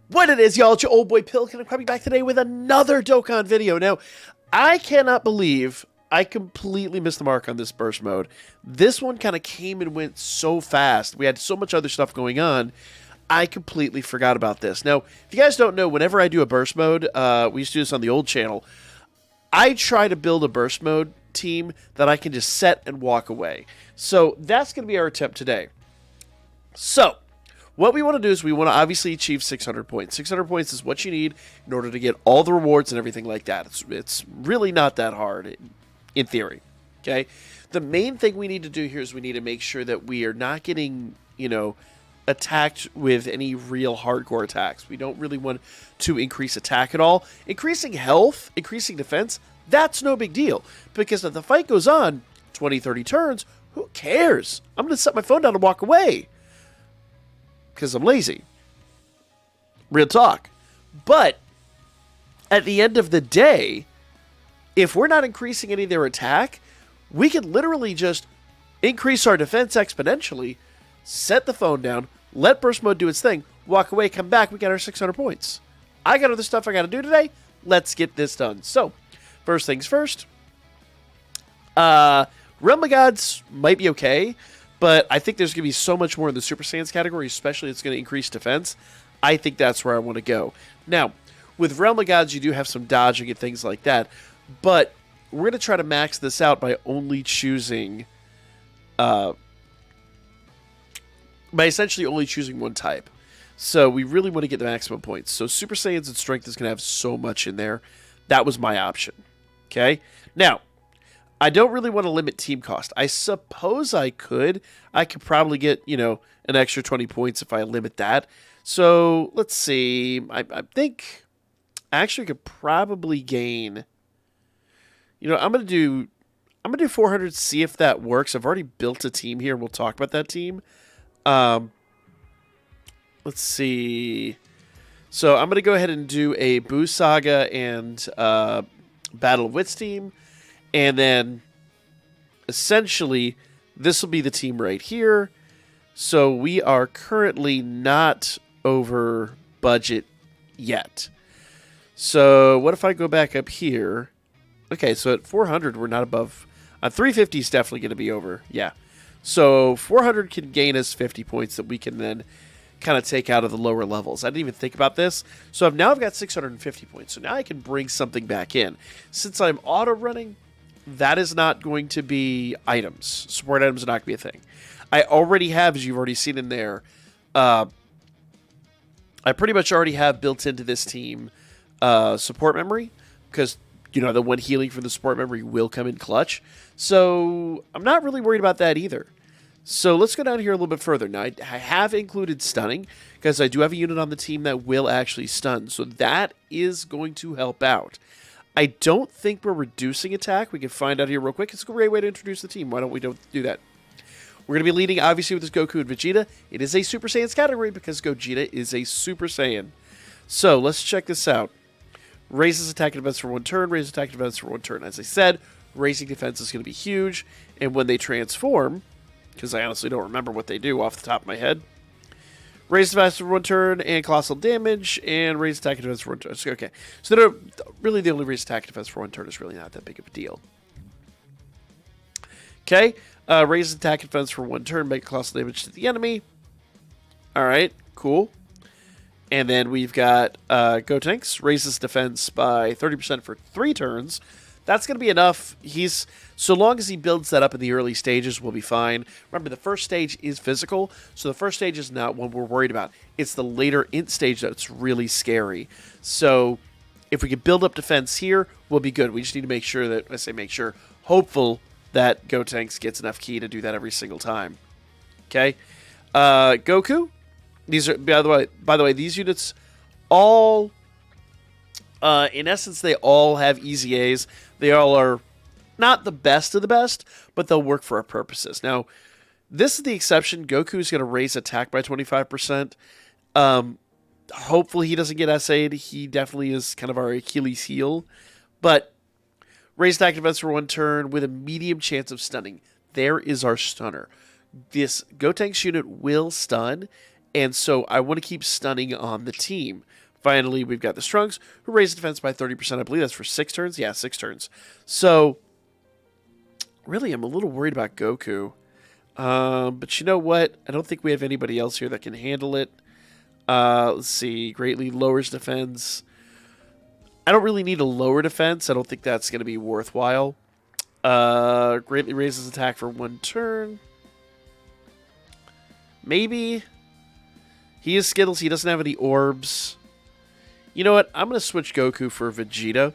What it is, y'all, it's your old boy Pilk, and I'm coming back today with another Dokkan video. Now, I cannot believe I completely missed the mark on this burst mode. This one kind of came and went so fast. We had so much other stuff going on, I completely forgot about this. Now, if you guys don't know, whenever I do a burst mode, we used to do this on the old channel, I try to build a burst mode team that I can just set and walk away. So that's going to be our attempt today. So, what we want to do is we want to obviously achieve 600 points. 600 points is what you need in order to get all the rewards and everything like that. It's really not that hard in theory, okay? The main thing we need to do here is we need to make sure that we are not getting, attacked with any real hardcore attacks. We don't really want to increase attack at all. Increasing health, increasing defense, that's no big deal. Because if the fight goes on 20, 30 turns, who cares? I'm going to set my phone down and walk away. Because I'm lazy. Real talk. But at the end of the day, if we're not increasing any of their attack, we can literally just increase our defense exponentially, set the phone down, let burst mode do its thing, walk away, come back, we got our 600 points. I got other stuff I got to do today. Let's get this done. So, first things first. Realm of Gods might be okay. But I think there's going to be so much more in the Super Saiyans category, especially it's going to increase defense. I think that's where I want to go. Now, with Realm of Gods, you do have some dodging and things like that. But we're going to try to max this out by only choosing... by essentially only choosing one type. So we really want to get the maximum points. So Super Saiyans and Strength is going to have so much in there. That was my option. Okay? Now... I don't really want to limit team cost. I suppose I could. I could probably get, an extra 20 points if I limit that. So, let's see. I think I actually could probably gain... I'm going to do 400, see if that works. I've already built a team here. We'll talk about that team. Let's see. So, I'm going to go ahead and do a Boo Saga and Battle of Wits team. And then, essentially, this will be the team right here. So we are currently not over budget yet. So what if I go back up here? Okay, so at 400, we're not above. 350 is definitely going to be over. Yeah. So 400 can gain us 50 points that we can then kind of take out of the lower levels. I didn't even think about this. So I've got 650 points. So now I can bring something back in. Since I'm auto-running... that is not going to be items. Support items are not going to be a thing. I already have, as you've already seen in there, I pretty much already have built into this team support memory, because, the one healing from the support memory will come in clutch. So I'm not really worried about that either. So let's go down here a little bit further. Now, I have included stunning, because I do have a unit on the team that will actually stun. So that is going to help out. I don't think we're reducing attack. We can find out here real quick. It's a great way to introduce the team. Why don't we do that? We're going to be leading, obviously, with this Goku and Vegeta. It is a Super Saiyans category because Gogeta is a Super Saiyan. So, let's check this out. Raises attack and defense for one turn. Raises attack and defense for one turn. As I said, raising defense is going to be huge. And when they transform, because I honestly don't remember what they do off the top of my head, raise defense for one turn and colossal damage, and raise attack and defense for one turn. Okay, so really the only raise attack and defense for one turn is really not that big of a deal. Okay, raise attack and defense for one turn, make colossal damage to the enemy. Alright, cool. And then we've got Gotenks, raises defense by 30% for 3 turns. That's going to be enough. So long as he builds that up in the early stages, we'll be fine. Remember, the first stage is physical, so the first stage is not what we're worried about. It's the later int stage that's really scary. So if we can build up defense here, we'll be good. We just need to make sure that, hopeful that Gotenks gets enough ki to do that every single time. Okay? Goku. These are, by the way, these units all... in essence, they all have easy A's. They all are not the best of the best, but they'll work for our purposes. Now, this is the exception. Goku's going to raise attack by 25%. Hopefully he doesn't get SA'd. He definitely is kind of our Achilles heel. But raise attack defense for one turn with a medium chance of stunning. There is our stunner. This Gotenks unit will stun, And so I want to keep stunning on the team. Finally, we've got the Strunks, who raise defense by 30%. I believe that's for 6 turns. Yeah, 6 turns. So, really, I'm a little worried about Goku. But you know what? I don't think we have anybody else here that can handle it. Let's see. Greatly lowers defense. I don't really need a lower defense. I don't think that's going to be worthwhile. Greatly raises attack for 1 turn. Maybe. He is Skittles. He doesn't have any orbs. You know what? I'm going to switch Goku for Vegeta.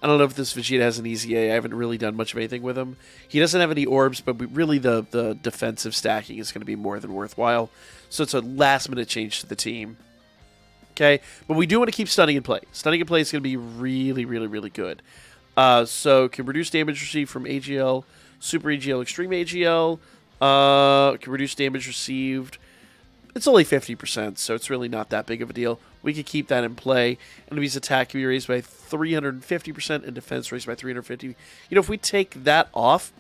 I don't know if this Vegeta has an easy A. I haven't really done much of anything with him. He doesn't have any orbs, but really the defensive stacking is going to be more than worthwhile. So it's a last-minute change to the team. Okay? But we do want to keep stunning in play. Stunning in play is going to be really, really, really good. So can reduce damage received from AGL, Super AGL, Extreme AGL. Can reduce damage received. It's only 50%, so it's really not that big of a deal. We could keep that in play. Enemy's attack can be raised by 350% and defense raised by 350. You know, if we take that off,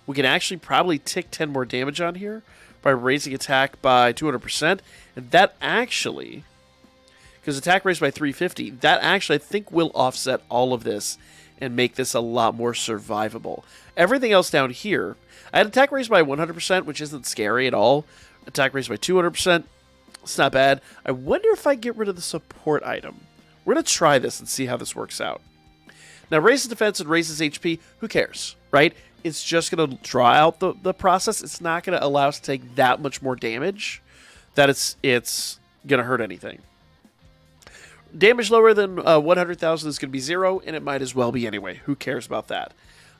we can actually probably tick 10 more damage on here by raising attack by 200%. And that actually, because attack raised by 350, that actually I think will offset all of this and make this a lot more survivable. Everything else down here, I had attack raised by 100%, which isn't scary at all. Attack raised by 200%. It's not bad. I wonder if I get rid of the support item. We're going to try this and see how this works out. Now, raises defense and raises HP. Who cares, right? It's just going to draw out the process. It's not going to allow us to take that much more damage that it's going to hurt anything. Damage lower than 100,000 is going to be 0, and it might as well be anyway. Who cares about that?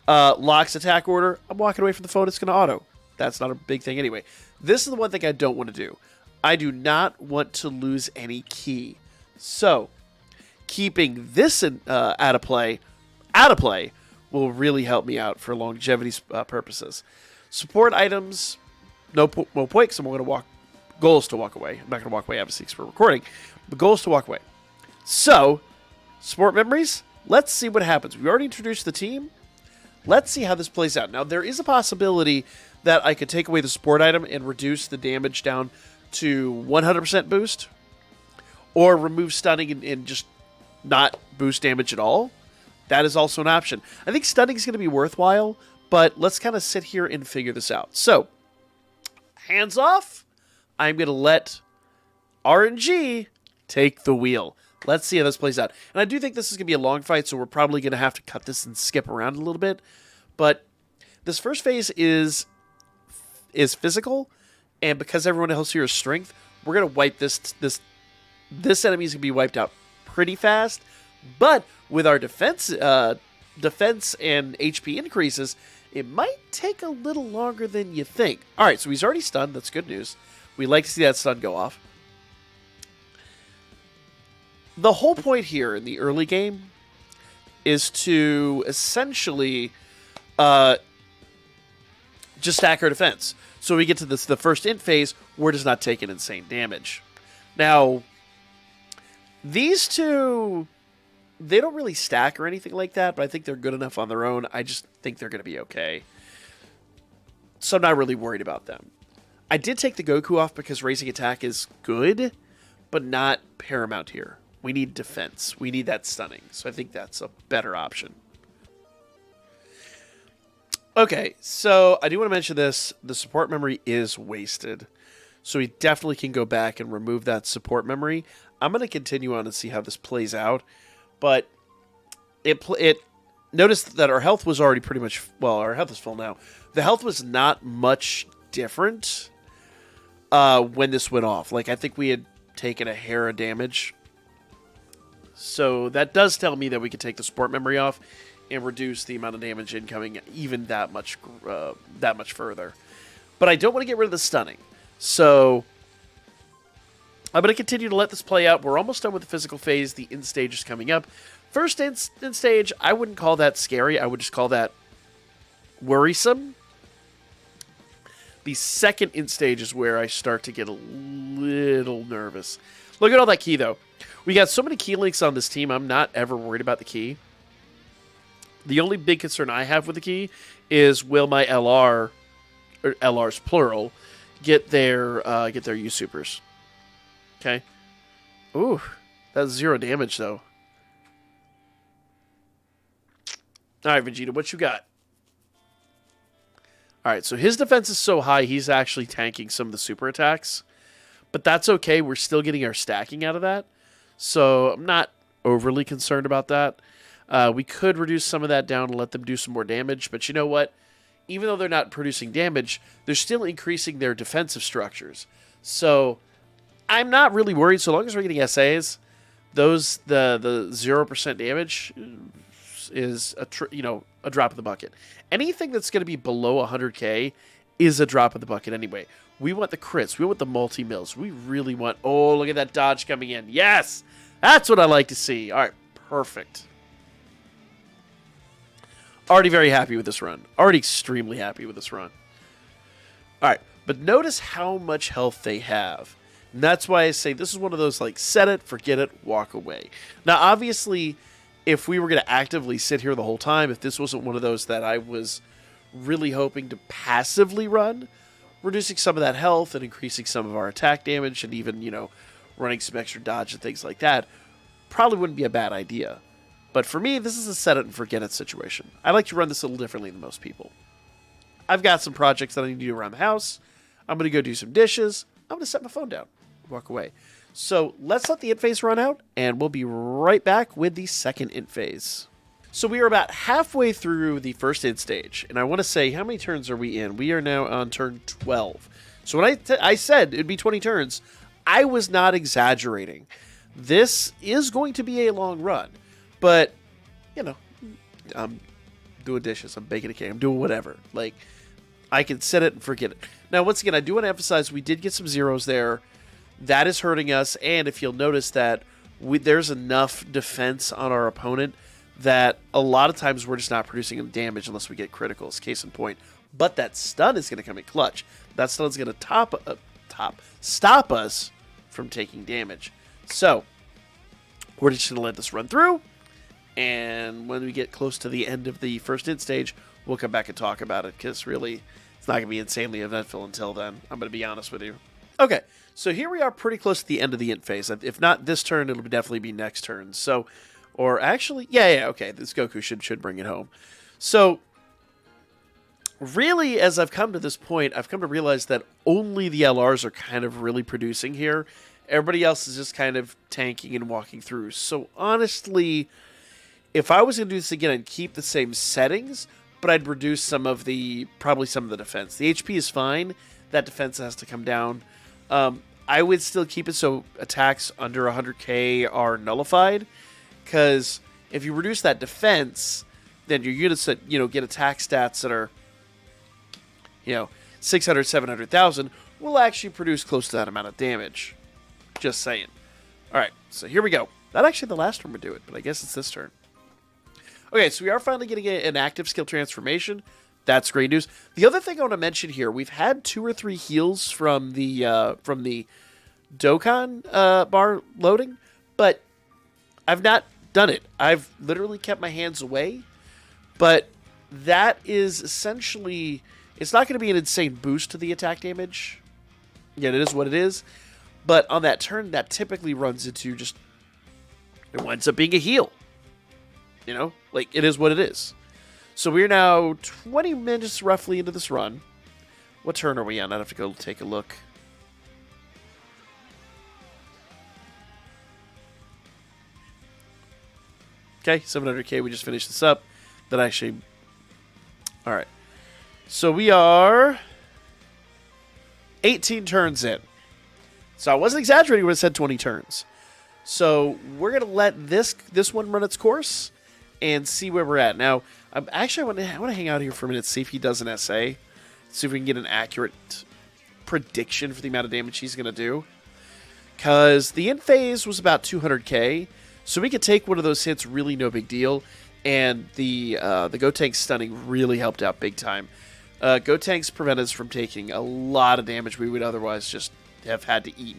Locks attack order. I'm walking away from the phone. It's going to auto. That's not a big thing anyway. This is the one thing I don't want to do. I do not want to lose any key. So, keeping this out of play will really help me out for longevity purposes. Support items, no point because I'm going to walk. Goal is to walk away. I'm not going to walk away, obviously, because we're recording. The goal is to walk away. So, support memories. Let's see what happens. We already introduced the team. Let's see how this plays out. Now, there is a possibility that I could take away the support item and reduce the damage down to 100% boost, or remove stunning and just not boost damage at all. That is also an option. I think stunning is going to be worthwhile, but let's kind of sit here and figure this out. So, hands off. I'm going to let RNG take the wheel. Let's see how this plays out. And I do think this is going to be a long fight, so we're probably going to have to cut this and skip around a little bit. But this first phase is physical, and because everyone else here is strength, we're going to wipe this enemy is going to be wiped out pretty fast. But with our defense and HP increases, it might take a little longer than you think. All right, so he's already stunned. That's good news. We like to see that stun go off. The whole point here in the early game is to essentially just stack our defense. So we get to the first int phase, we're just not taking insane damage. Now, these two, they don't really stack or anything like that, but I think they're good enough on their own. I just think they're going to be okay. So I'm not really worried about them. I did take the Goku off because raising attack is good, but not paramount here. We need defense. We need that stunning. So I think that's a better option. Okay, so I do want to mention this. The support memory is wasted. So we definitely can go back and remove that support memory. I'm going to continue on and see how this plays out. But it notice that our health was already pretty much, well, our health is full now. The health was not much different when this went off. Like, I think we had taken a hair of damage. So that does tell me that we could take the support memory off and reduce the amount of damage incoming even that much further. But I don't want to get rid of the stunning. So I'm going to continue to let this play out. We're almost done with the physical phase. The end stage is coming up. First end stage, I wouldn't call that scary. I would just call that worrisome. The second end stage is where I start to get a little nervous. Look at all that key, though. We got so many key links on this team, I'm not ever worried about the key. The only big concern I have with the key is will my LR, or LRs plural, get their U supers. Okay. Ooh, that's 0 damage though. All right, Vegeta, what you got? All right, so his defense is so high, he's actually tanking some of the super attacks. But that's okay. We're still getting our stacking out of that. So I'm not overly concerned about that. We could reduce some of that down and let them do some more damage. But you know what? Even though they're not producing damage, they're still increasing their defensive structures. So I'm not really worried. So long as we're getting SAs, the 0% damage is a drop in the bucket. Anything that's going to be below 100k is a drop in the bucket anyway. We want the crits. We want the multi-mills. We really want... Oh, look at that dodge coming in. Yes! That's what I like to see. All right, perfect. Already very happy with this run. Already extremely happy with this run. All right, but notice how much health they have. And that's why I say this is one of those, like, set it, forget it, walk away. Now, obviously, if we were going to actively sit here the whole time, if this wasn't one of those that I was really hoping to passively run, reducing some of that health and increasing some of our attack damage and even, running some extra dodge and things like that probably wouldn't be a bad idea. But for me, this is a set it and forget it situation. I like to run this a little differently than most people. I've got some projects that I need to do around the house. I'm going to go do some dishes. I'm going to set my phone down, walk away. So let's let the int phase run out, and we'll be right back with the second int phase. So we are about halfway through the first int stage, and I want to say, how many turns are we in? We are now on turn 12. So when I said it'd be 20 turns, I was not exaggerating. This is going to be a long run, but, I'm doing dishes, I'm baking a cake, I'm doing whatever. Like, I can set it and forget it. Now, once again, I do want to emphasize we did get some zeros there. That is hurting us, and if you'll notice that there's enough defense on our opponent that a lot of times we're just not producing damage unless we get criticals, case in point. But that stun is going to come in clutch. That stun is going to stop us from taking damage. So, we're just going to let this run through, and when we get close to the end of the first int stage, we'll come back and talk about it, because really, it's not going to be insanely eventful until then. I'm going to be honest with you. Okay, so here we are pretty close to the end of the int phase. If not this turn, it'll definitely be next turn. So, or actually, yeah, okay, this Goku should bring it home. So, really, as I've come to this point, I've come to realize that only the LRs are kind of really producing here. Everybody else is just kind of tanking and walking through. So, honestly, if I was going to do this again, I'd keep the same settings, but I'd reduce probably some of the defense. The HP is fine. That defense has to come down. I would still keep it so attacks under 100k are nullified, because if you reduce that defense, then your units that get attack stats that are 600, 700,000 will actually produce close to that amount of damage. Just saying. All right, so here we go. Not actually the last turn we do it, but I guess it's this turn. Okay, so we are finally getting an active skill transformation. That's great news. The other thing I want to mention here, we've had 2 or 3 heals from the Dokkan bar loading, but I've not done it. I've literally kept my hands away, but that is essentially, it's not going to be an insane boost to the attack damage. Yet it is what it is, but on that turn, that typically runs into it winds up being a heal. Like, it is what it is. So we're now 20 minutes roughly into this run. What turn are we on? I'd have to go take a look. Okay, 700k, we just finished this up. That actually... Alright. So we are 18 turns in. So I wasn't exaggerating when I said 20 turns. So we're going to let this one run its course and see where we're at. Now, I want to hang out here for a minute, see if he does an SA. See if we can get an accurate prediction for the amount of damage he's going to do. Because the int phase was about 200k, so we could take one of those hits, really no big deal. And the Gotenks stunning really helped out big time. Gotenks prevent us from taking a lot of damage we would otherwise just have had to eat.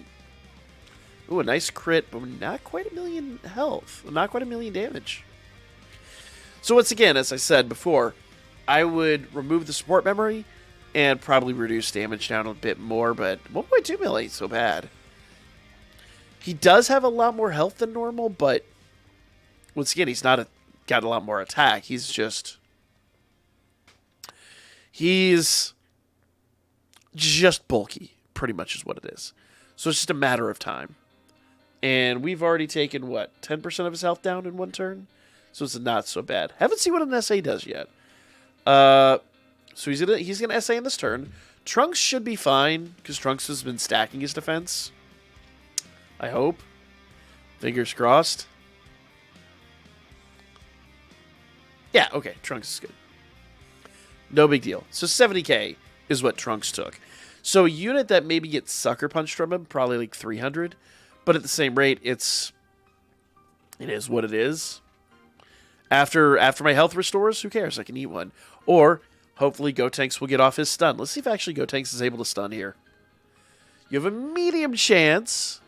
Ooh, a nice crit, but not quite a million health. Not quite a million damage. So once again, as I said before, I would remove the support memory, And probably reduce damage down a bit more, but 1.2 mil ain't so bad. He does have a lot more health than normal, but once again, he's not got a lot more attack. He's just bulky, pretty much is what it is. So it's just a matter of time. And we've already taken, what, 10% of his health down in one turn? So it's not so bad. Haven't seen what an SA does yet. So he's gonna SA in this turn. Trunks should be fine, because Trunks has been stacking his defense. I hope. Fingers crossed. Yeah, okay, Trunks is good. No big deal. So 70k is what Trunks took. So a unit that maybe gets sucker punched from him, probably like 300. But at the same rate, it is what it is. After my health restores, who cares? I can eat one. Or, hopefully, Gotenks will get off his stun. Let's see if actually Gotenks is able to stun here. You have a medium chance.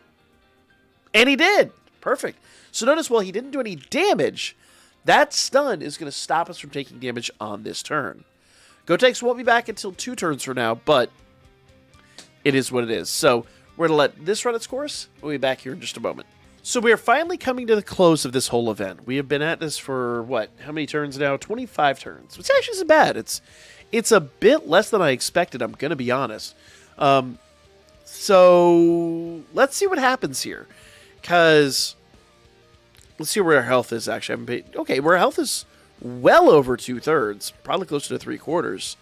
And he did. Perfect. So notice, while he didn't do any damage, that stun is going to stop us from taking damage on this turn. Gotenks won't be back until 2 turns from now, but it is what it is. So we're going to let this run its course. We'll be back here in just a moment. So we are finally coming to the close of this whole event. We have been at this for, what, how many turns now? 25 turns, which actually isn't bad. It's a bit less than I expected, I'm going to be honest. So let's see what happens here. Because let's see where our health is, actually. Okay, where our health is well over 2/3, probably closer to 3/4.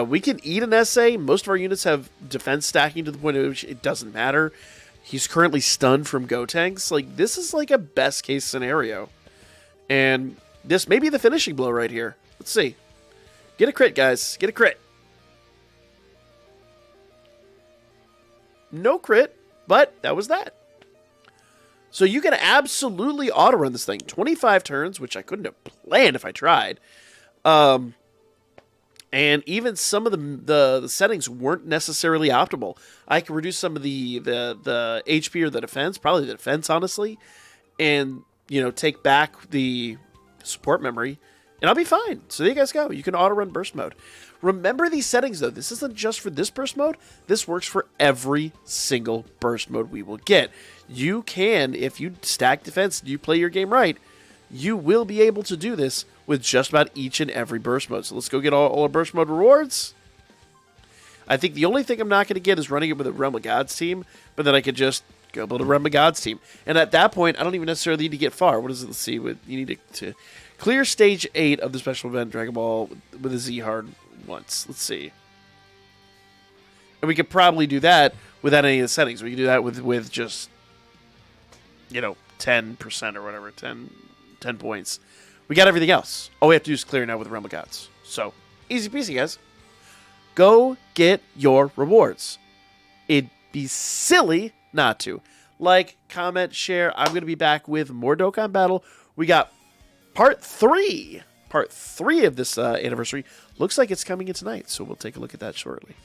We can eat an SA. Most of our units have defense stacking to the point at which it doesn't matter. He's currently stunned from Gotenks. Like, this is like a best case scenario. And this may be the finishing blow right here. Let's see. Get a crit, guys. Get a crit. No crit, but that was that. So you can absolutely auto-run this thing. 25 turns, which I couldn't have planned if I tried. And even some of the settings weren't necessarily optimal. I can reduce some of the HP or the defense, probably the defense, honestly, and, you know, take back the support memory, and I'll be fine. So there you guys go. You can auto-run burst mode. Remember these settings, though. This isn't just for this burst mode. This works for every single burst mode we will get. You can, if you stack defense and you play your game right, you will be able to do this with just about each and every burst mode. So let's go get all our burst mode rewards. I think the only thing I'm not going to get is running it with a Realm of Gods team, but then I could just go build a Realm of Gods team. And at that point, I don't even necessarily need to get far. What is it? Let's see. You need to clear stage 8 of the special event Dragon Ball with a Z hard once. Let's see. And we could probably do that without any of the settings. We could do that with just, you know, 10% or whatever, 10 points. We got everything else. All we have to do is clear now with Realm of Gods. So, easy peasy, guys. Go get your rewards. It'd be silly not to. Like, comment, share. I'm going to be back with more Dokkan Battle. We got part 3. Part 3 of this anniversary. Looks like it's coming in tonight, so we'll take a look at that shortly.